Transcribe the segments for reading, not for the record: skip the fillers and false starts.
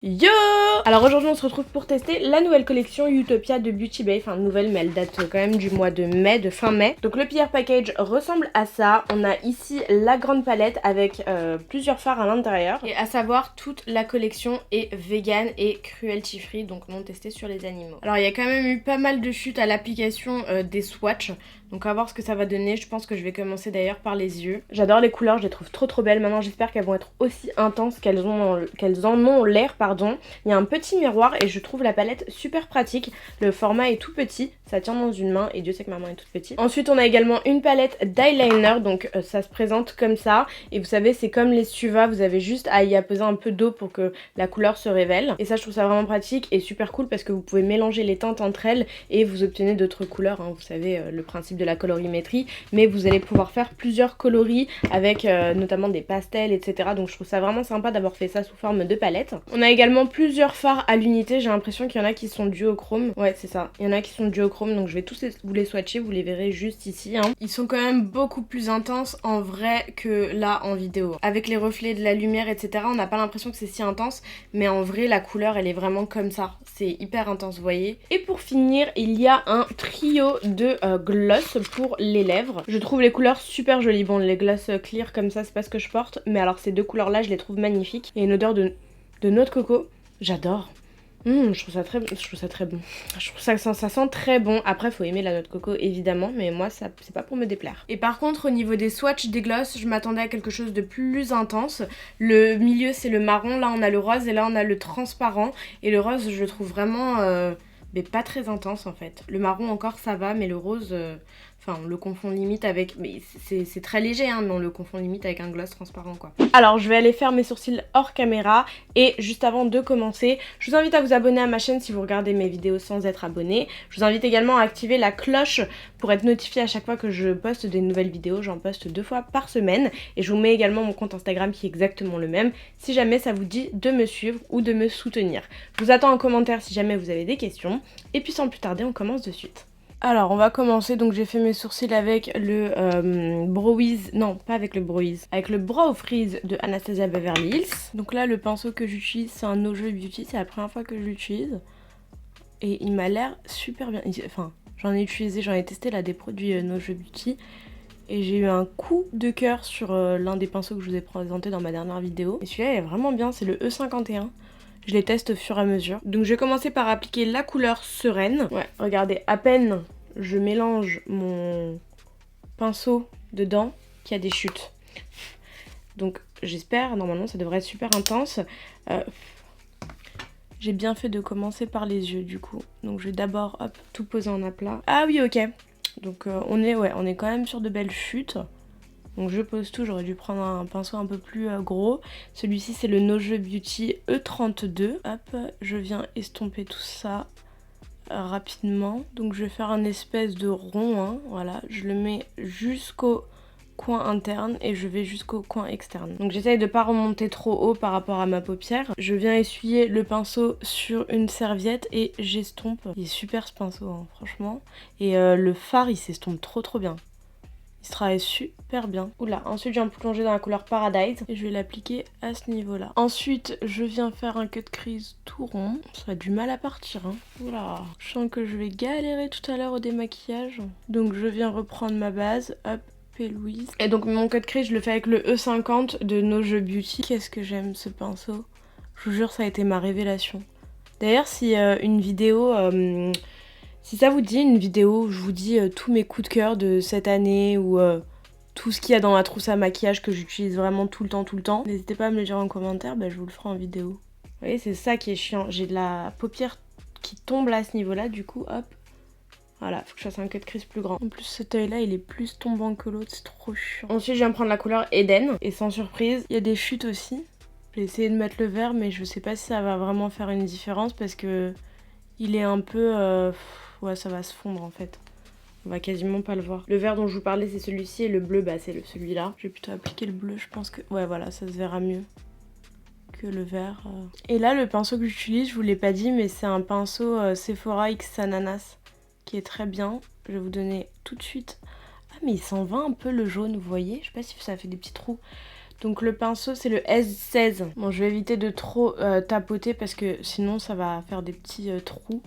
Yo! Alors aujourd'hui on se retrouve pour tester la nouvelle collection Utopia de Beauty Bay. Enfin nouvelle mais elle date quand même du mois de mai, de fin mai. Donc le PR package ressemble à ça. On a ici la grande palette avec plusieurs fards à l'intérieur. Et à savoir toute la collection est vegan et cruelty free, donc non testée sur les animaux. Alors il y a quand même eu pas mal de chutes à l'application des swatchs. Donc à voir ce que ça va donner. Je pense que je vais commencer d'ailleurs par les yeux. J'adore les couleurs, je les trouve trop belles. Maintenant j'espère qu'elles vont être aussi intenses qu'elles en ont l'air, pardon. Il y a un petit miroir et je trouve la palette super pratique. Le format est tout petit, ça tient dans une main et Dieu sait que ma main est toute petite. Ensuite on a également une palette d'eyeliner, donc ça se présente comme ça. Et vous savez c'est comme les Suva, vous avez juste à y apposer un peu d'eau pour que la couleur se révèle. Et ça je trouve ça vraiment pratique et super cool parce que vous pouvez mélanger les teintes entre elles et vous obtenez d'autres couleurs, hein. Vous savez le principe de la colorimétrie, mais vous allez pouvoir faire plusieurs coloris avec notamment des pastels, etc. Donc je trouve ça vraiment sympa d'avoir fait ça sous forme de palette. On a également plusieurs fards à l'unité, j'ai l'impression qu'il y en a qui sont duochrome. Ouais c'est ça, il y en a qui sont duochrome, donc je vais tous vous les swatcher, vous les verrez juste ici, hein. Ils sont quand même beaucoup plus intenses en vrai que là en vidéo. Avec les reflets de la lumière, etc. on n'a pas l'impression que c'est si intense, mais en vrai la couleur elle est vraiment comme ça. C'est hyper intense, vous voyez. Et pour finir, il y a un trio de gloss pour les lèvres. Je trouve les couleurs super jolies. Bon, les gloss clear comme ça, c'est pas ce que je porte, mais alors ces deux couleurs-là, je les trouve magnifiques. Il y a une odeur de noix de coco. J'adore. Je trouve ça très bon. Je trouve ça sent très bon. Après, faut aimer la noix de coco, évidemment, mais moi, ça c'est pas pour me déplaire. Et par contre, au niveau des swatchs des gloss, je m'attendais à quelque chose de plus intense. Le milieu, c'est le marron. Là, on a le rose et là, on a le transparent. Et le rose, je le trouve vraiment... mais pas très intense en fait. Le marron encore ça va, mais le rose, enfin on le confond limite avec... Mais c'est très léger hein, mais on le confond limite avec un gloss transparent quoi. Alors je vais aller faire mes sourcils hors caméra et juste avant de commencer, je vous invite à vous abonner à ma chaîne si vous regardez mes vidéos sans être abonné. Je vous invite également à activer la cloche pour être notifié à chaque fois que je poste des nouvelles vidéos. J'en poste 2 fois par semaine et je vous mets également mon compte Instagram qui est exactement le même si jamais ça vous dit de me suivre ou de me soutenir. Je vous attends en commentaire si jamais vous avez des questions. Et puis sans plus tarder, on commence de suite. Alors on va commencer, donc j'ai fait mes sourcils avec le Brow Wiz, non pas avec le Brow Wiz, avec le Brow Freeze de Anastasia Beverly Hills. Donc là le pinceau que j'utilise c'est un No Jeu Beauty, c'est la première fois que je l'utilise. Et il m'a l'air super bien, enfin j'en ai testé là des produits No Jeu Beauty. Et j'ai eu un coup de cœur sur l'un des pinceaux que je vous ai présenté dans ma dernière vidéo. Et celui-là il est vraiment bien, c'est le E51. Je les teste au fur et à mesure. Donc je vais commencer par appliquer la couleur sereine. Ouais, regardez, à peine je mélange mon pinceau dedans qu'il y a des chutes. Donc j'espère, normalement ça devrait être super intense. J'ai bien fait de commencer par les yeux du coup. Donc je vais d'abord hop, tout poser en aplat. Ah oui ok. Donc on est quand même sur de belles chutes. Donc je pose tout, j'aurais dû prendre un pinceau un peu plus gros. Celui-ci c'est le No Jeu Beauty E32. Hop, je viens estomper tout ça rapidement. Donc je vais faire un espèce de rond, hein. Voilà, je le mets jusqu'au coin interne et je vais jusqu'au coin externe. Donc j'essaye de pas remonter trop haut par rapport à ma paupière. Je viens essuyer le pinceau sur une serviette et j'estompe. Il est super ce pinceau, hein, franchement. Et le fard il s'estompe trop bien. Il se travaille super bien. Oula, ensuite je viens plonger dans la couleur Paradise et je vais l'appliquer à ce niveau-là. Ensuite, je viens faire un cut crease tout rond. Ça a du mal à partir, hein. Oula, je sens que je vais galérer tout à l'heure au démaquillage. Donc je viens reprendre ma base, hop, P. Louise. Et donc mon cut crease, je le fais avec le E50 de No Jeu Beauty. Qu'est-ce que j'aime ce pinceau. Je vous jure, ça a été ma révélation. D'ailleurs, si une vidéo... si ça vous dit une vidéo où je vous dis tous mes coups de cœur de cette année ou tout ce qu'il y a dans ma trousse à maquillage que j'utilise vraiment tout le temps, n'hésitez pas à me le dire en commentaire, bah, je vous le ferai en vidéo. Vous voyez, c'est ça qui est chiant. J'ai de la paupière qui tombe là à ce niveau-là, du coup, hop. Voilà, faut que je fasse un cut crease plus grand. En plus, cet œil-là, il est plus tombant que l'autre, c'est trop chiant. Ensuite, je viens prendre la couleur Eden. Et sans surprise, il y a des chutes aussi. J'ai essayé de mettre le vert, mais je sais pas si ça va vraiment faire une différence parce que il est un peu... ouais, ça va se fondre en fait. On va quasiment pas le voir. Le vert dont je vous parlais, c'est celui-ci et le bleu, bah c'est celui-là. Je vais plutôt appliquer le bleu, je pense que... Ouais, voilà, ça se verra mieux que le vert. Et là, le pinceau que j'utilise, je vous l'ai pas dit, mais c'est un pinceau Sephora X Ananas qui est très bien. Je vais vous donner tout de suite... Ah, mais il s'en va un peu le jaune, vous voyez? Je sais pas si ça fait des petits trous. Donc le pinceau c'est le S16. Bon je vais éviter de trop tapoter parce que sinon ça va faire des petits trous.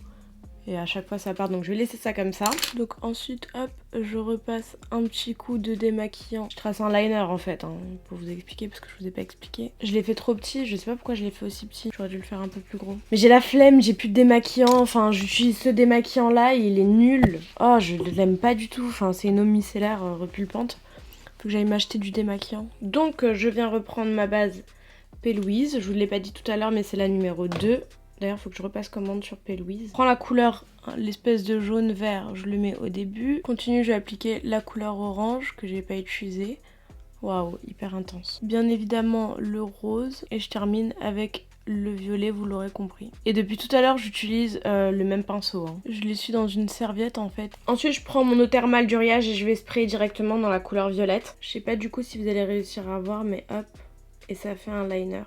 Et à chaque fois ça part, donc je vais laisser ça comme ça. Donc ensuite hop, je repasse un petit coup de démaquillant. Je trace un liner en fait, hein, pour vous expliquer parce que je vous ai pas expliqué. Je l'ai fait trop petit, je sais pas pourquoi je l'ai fait aussi petit. J'aurais dû le faire un peu plus gros. Mais j'ai la flemme, j'ai plus de démaquillant. Enfin j'utilise ce démaquillant là, il est nul. Oh je l'aime pas du tout, enfin c'est une eau micellaire repulpante. Faut que j'aille m'acheter du démaquillant. Donc je viens reprendre ma base P. Louise. Je vous l'ai pas dit tout à l'heure mais c'est la numéro 2. D'ailleurs, il faut que je repasse commande sur P. Louise. Je prends la couleur, l'espèce de jaune vert, je le mets au début. Continue, je vais appliquer la couleur orange que j'ai pas utilisée. Waouh, hyper intense. Bien évidemment, le rose. Et je termine avec le violet, vous l'aurez compris. Et depuis tout à l'heure, j'utilise le même pinceau. Hein. Je l'essuie dans une serviette en fait. Ensuite, je prends mon eau thermale d'Uriage et je vais sprayer directement dans la couleur violette. Je sais pas du coup si vous allez réussir à voir, mais hop. Et ça fait un liner.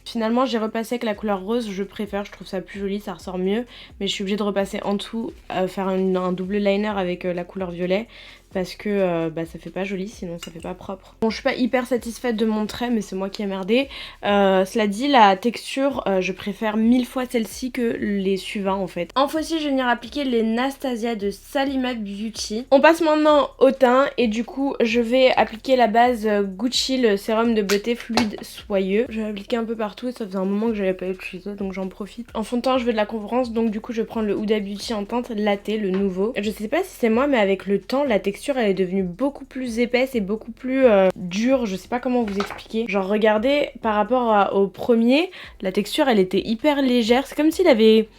Finalement j'ai repassé avec la couleur rose, je préfère, je trouve ça plus joli, ça ressort mieux. Mais je suis obligée de repasser en tout, faire un double liner avec la couleur violet. Parce que ça fait pas joli, sinon ça fait pas propre. Bon je suis pas hyper satisfaite de mon trait mais c'est moi qui ai merdé. Cela dit la texture je préfère 1000 fois celle-ci que les suivants en fait. En faucille je vais venir appliquer les Nastasia de Salima Beauty. On passe maintenant au teint et du coup je vais appliquer la base Gucci, le sérum de beauté fluide soyeux. Je vais appliquer un peu partout et ça faisait un moment que j'avais pas utilisé donc j'en profite. En fond de teint je veux de la confiance donc du coup je vais prendre le Huda Beauty en teinte latte, le nouveau. Je sais pas si c'est moi mais avec le temps la texture elle est devenue beaucoup plus épaisse et beaucoup plus dure, je sais pas comment vous expliquer. Genre regardez par rapport au premier, la texture elle était hyper légère, c'est comme s'il avait...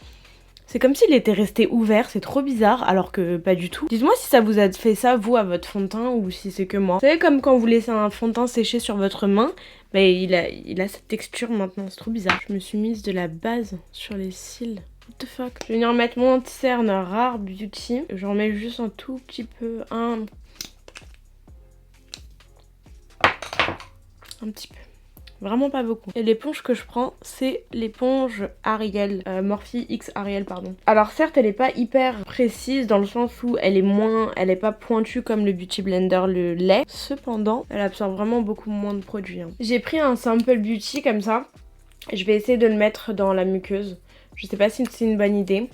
C'est comme s'il était resté ouvert, c'est trop bizarre, alors que pas du tout. Dites-moi si ça vous a fait ça, vous, à votre fond de teint, ou si c'est que moi. Vous savez, comme quand vous laissez un fond de teint sécher sur votre main, mais il a cette texture maintenant, c'est trop bizarre. Je me suis mise de la base sur les cils. What the fuck. Je vais venir mettre mon anti-cerne Rare Beauty. J'en mets juste un tout petit peu, un petit peu. Vraiment pas beaucoup. Et l'éponge que je prends, c'est l'éponge Ariel, Morphe X Ariel, pardon. Alors certes, elle est pas hyper précise dans le sens où elle est pas pointue comme le Beauty Blender le lait. Cependant, elle absorbe vraiment beaucoup moins de produits. Hein. J'ai pris un Sample Beauty comme ça. Et je vais essayer de le mettre dans la muqueuse. Je sais pas si c'est une bonne idée.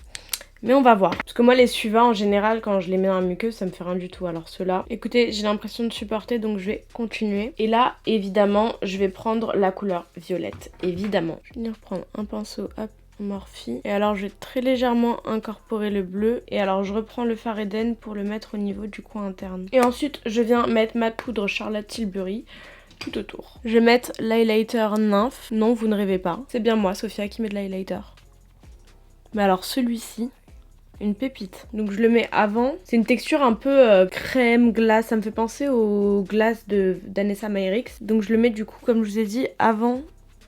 Mais on va voir. Parce que moi les suivants en général quand je les mets dans la muqueuse ça me fait rien du tout. Alors ceux-là, écoutez j'ai l'impression de supporter donc je vais continuer. Et là évidemment je vais prendre la couleur violette. Évidemment. Je vais venir prendre un pinceau hop Morphe. Et alors je vais très légèrement incorporer le bleu. Et alors je reprends le fard Eden pour le mettre au niveau du coin interne. Et ensuite je viens mettre ma poudre Charlotte Tilbury tout autour. Je vais mettre l'highlighter Nymph. Non vous ne rêvez pas. C'est bien moi Sophia qui met de l'highlighter. Mais alors celui-ci... Une pépite. Donc je le mets avant. C'est une texture un peu crème, glace. Ça me fait penser aux glaces d'Anessa Myrix. Donc je le mets du coup, comme je vous ai dit, avant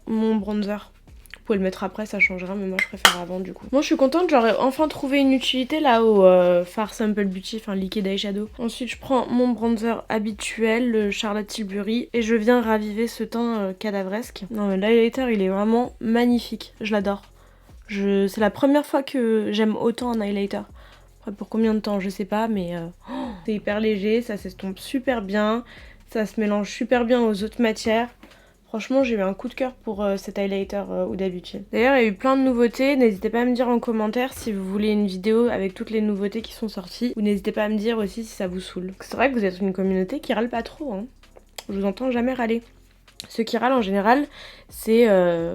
mon bronzer. Vous pouvez le mettre après, ça changera, mais moi je préfère avant du coup. Moi je suis contente, j'aurais enfin trouvé une utilité là au Far Sample Beauty, enfin Liquid Eyeshadow. Ensuite je prends mon bronzer habituel, le Charlotte Tilbury, et je viens raviver ce teint cadavresque. Non mais l'highlighter il est vraiment magnifique, je l'adore. C'est la première fois que j'aime autant un highlighter. Après pour combien de temps je sais pas mais c'est hyper léger, ça s'estompe super bien, ça se mélange super bien aux autres matières. Franchement j'ai eu un coup de cœur pour cet highlighter Huda Beauty. D'ailleurs il y a eu plein de nouveautés, n'hésitez pas à me dire en commentaire si vous voulez une vidéo avec toutes les nouveautés qui sont sorties. Ou n'hésitez pas à me dire aussi si ça vous saoule. C'est vrai que vous êtes une communauté qui râle pas trop hein. Je vous entends jamais râler. Ceux qui râlent en général, c'est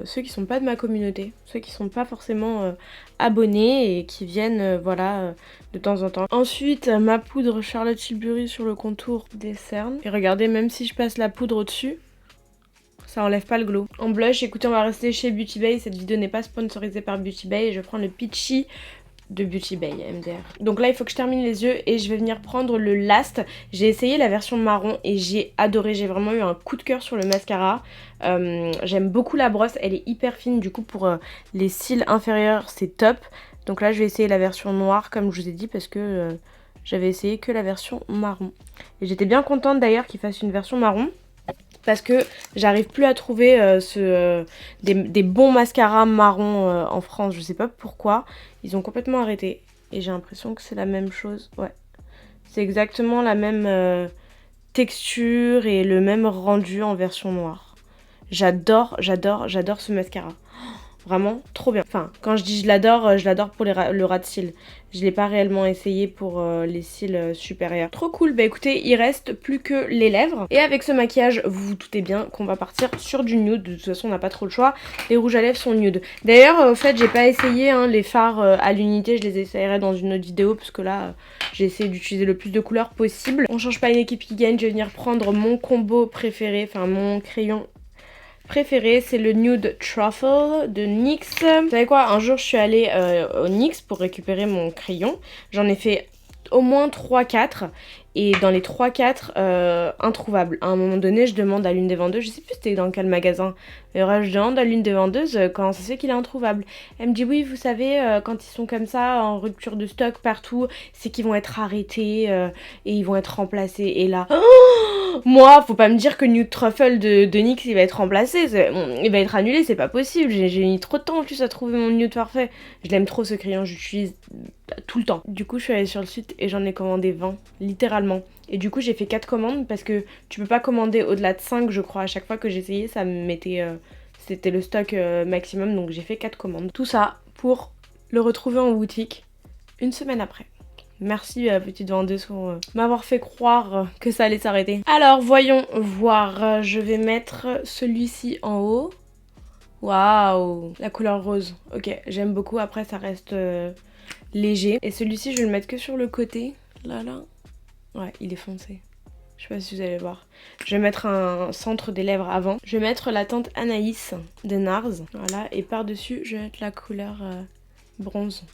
ceux qui sont pas de ma communauté, ceux qui sont pas forcément abonnés et qui viennent de temps en temps. Ensuite, ma poudre Charlotte Tilbury sur le contour des cernes. Et regardez, même si je passe la poudre au-dessus, ça enlève pas le glow. En blush, écoutez, on va rester chez Beauty Bay. Cette vidéo n'est pas sponsorisée par Beauty Bay et je prends le Peachy de Beauty Bay MDR. Donc là il faut que je termine les yeux et je vais venir prendre le Last. J'ai essayé la version marron et j'ai adoré, j'ai vraiment eu un coup de cœur sur le mascara. J'aime beaucoup la brosse, elle est hyper fine du coup pour les cils inférieurs c'est top. Donc là je vais essayer la version noire comme je vous ai dit parce que j'avais essayé que la version marron. Et j'étais bien contente d'ailleurs qu'il fasse une version marron. Parce que j'arrive plus à trouver des bons mascaras marrons en France. Je sais pas pourquoi. Ils ont complètement arrêté. Et j'ai l'impression que c'est la même chose. Ouais. C'est exactement la même texture et le même rendu en version noire. J'adore ce mascara. Vraiment trop bien. Enfin, quand je l'adore pour le ras de cils. Je l'ai pas réellement essayé pour les cils supérieurs. Trop cool. Bah écoutez, il reste plus que les lèvres. Et avec ce maquillage, vous vous doutez bien qu'on va partir sur du nude. De toute façon, on n'a pas trop le choix. Les rouges à lèvres sont nude. D'ailleurs, au fait, j'ai pas essayé les fards à l'unité. Je les essayerai dans une autre vidéo parce que là, j'ai essayé d'utiliser le plus de couleurs possible. On change pas une équipe qui gagne. Je vais venir prendre mon combo préféré, enfin mon crayon préféré, c'est le Nude Truffle de NYX. Vous savez quoi, un jour je suis allée au NYX pour récupérer mon crayon. J'en ai fait au moins 3-4 et dans les 3-4 introuvables. À un moment donné, je demande à l'une des vendeuses, je sais plus c'était dans quel magasin, et je demande à l'une des vendeuses comment ça se fait qu'il est introuvable. Elle me dit oui, vous savez, quand ils sont comme ça en rupture de stock partout, c'est qu'ils vont être arrêtés et ils vont être remplacés. Et là, moi, faut pas me dire que Nude Truffle de NYX il va être remplacé, il va être annulé, c'est pas possible. J'ai mis trop de temps en plus à trouver mon nude parfait. Je l'aime trop ce crayon, j'utilise tout le temps. Du coup, je suis allée sur le site et j'en ai commandé 20, littéralement. Et du coup, j'ai fait 4 commandes parce que tu peux pas commander au-delà de 5, je crois. À chaque fois que j'essayais, ça me mettait. C'était le stock maximum, donc j'ai fait 4 commandes. Tout ça pour le retrouver en boutique une semaine après. Merci petite vendeuse pour m'avoir fait croire que ça allait s'arrêter. Alors voyons voir, je vais mettre celui-ci en haut. Waouh, la couleur rose. Ok, j'aime beaucoup, après ça reste léger. Et celui-ci je vais le mettre que sur le côté, là. Ouais, il est foncé. Je sais pas si vous allez voir. Je vais mettre un centre des lèvres avant. Je vais mettre la teinte Anaïs de NARS. Voilà, et par-dessus je vais mettre la couleur bronze.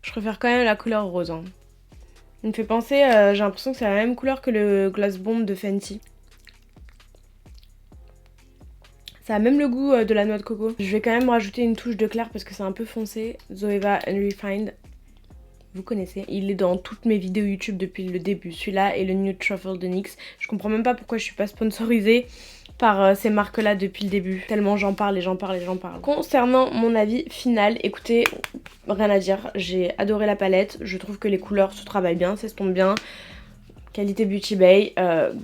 Je préfère quand même la couleur rose. Hein. Il me fait penser, j'ai l'impression que c'est la même couleur que le Gloss Bomb de Fenty. Ça a même le goût de la noix de coco. Je vais quand même rajouter une touche de clair parce que c'est un peu foncé. Zoeva Unrefined. Vous connaissez. Il est dans toutes mes vidéos YouTube depuis le début. Celui-là et le Nude Truffle de NYX. Je comprends même pas pourquoi je suis pas sponsorisée par ces marques-là depuis le début. Tellement j'en parle et j'en parle et j'en parle. Concernant mon avis final, écoutez, rien à dire. J'ai adoré la palette. Je trouve que les couleurs se travaillent bien, s'estompent bien. Qualité Beauty Bay.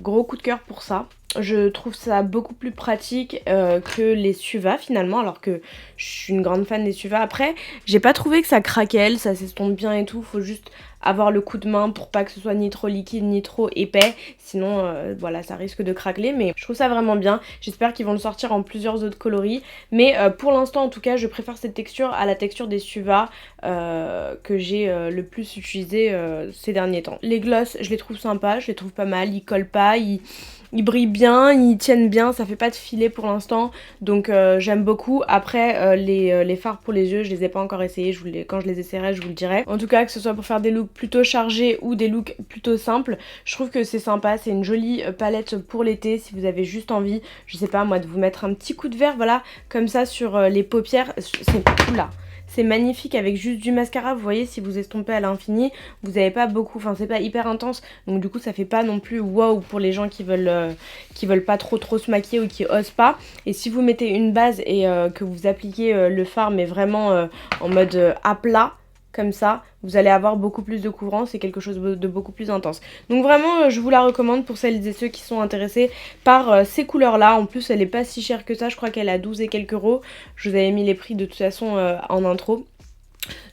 Gros coup de cœur pour ça. Je trouve ça beaucoup plus pratique que les Suva finalement, alors que je suis une grande fan des Suva. Après, j'ai pas trouvé que ça craquelle, ça s'estompe bien et tout. Faut juste avoir le coup de main pour pas que ce soit ni trop liquide ni trop épais. Sinon, voilà, ça risque de craqueler. Mais je trouve ça vraiment bien. J'espère qu'ils vont le sortir en plusieurs autres coloris. Mais pour l'instant, en tout cas, je préfère cette texture à la texture des Suva que j'ai le plus utilisé ces derniers temps. Les gloss, je les trouve sympas, je les trouve pas mal. Ils collent pas, ils brillent bien, ils tiennent bien, ça fait pas de filet pour l'instant, donc j'aime beaucoup. Après les fards pour les yeux, je les ai pas encore essayés, quand je les essaierai je vous le dirai. En tout cas, que ce soit pour faire des looks plutôt chargés ou des looks plutôt simples, je trouve que c'est sympa, c'est une jolie palette pour l'été si vous avez juste envie, je sais pas moi, de vous mettre un petit coup de vert, voilà, comme ça sur les paupières, c'est là. C'est magnifique avec juste du mascara, vous voyez, si vous estompez à l'infini, vous n'avez pas beaucoup, enfin c'est pas hyper intense, donc du coup ça fait pas non plus waouh pour les gens qui veulent pas trop se maquiller ou qui osent pas. Et si vous mettez une base et que vous appliquez le fard mais vraiment en mode à plat, comme ça, vous allez avoir beaucoup plus de couvrance et quelque chose de beaucoup plus intense. Donc vraiment, je vous la recommande pour celles et ceux qui sont intéressés par ces couleurs-là. En plus, elle est pas si chère que ça, je crois qu'elle est à 12 et quelques euros. Je vous avais mis les prix de toute façon en intro.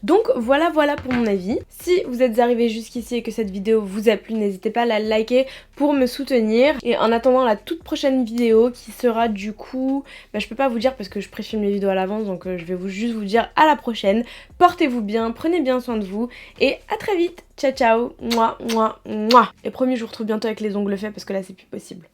Donc voilà pour mon avis. Si vous êtes arrivé jusqu'ici et que cette vidéo vous a plu, n'hésitez pas à la liker pour me soutenir. Et en attendant la toute prochaine vidéo qui sera du coup... je peux pas vous dire parce que je préfilme les vidéos à l'avance, donc je vais juste vous dire à la prochaine. Portez-vous bien, prenez bien soin de vous et à très vite. Ciao ciao, mouah mouah mouah. Et promis, je vous retrouve bientôt avec les ongles faits parce que là c'est plus possible.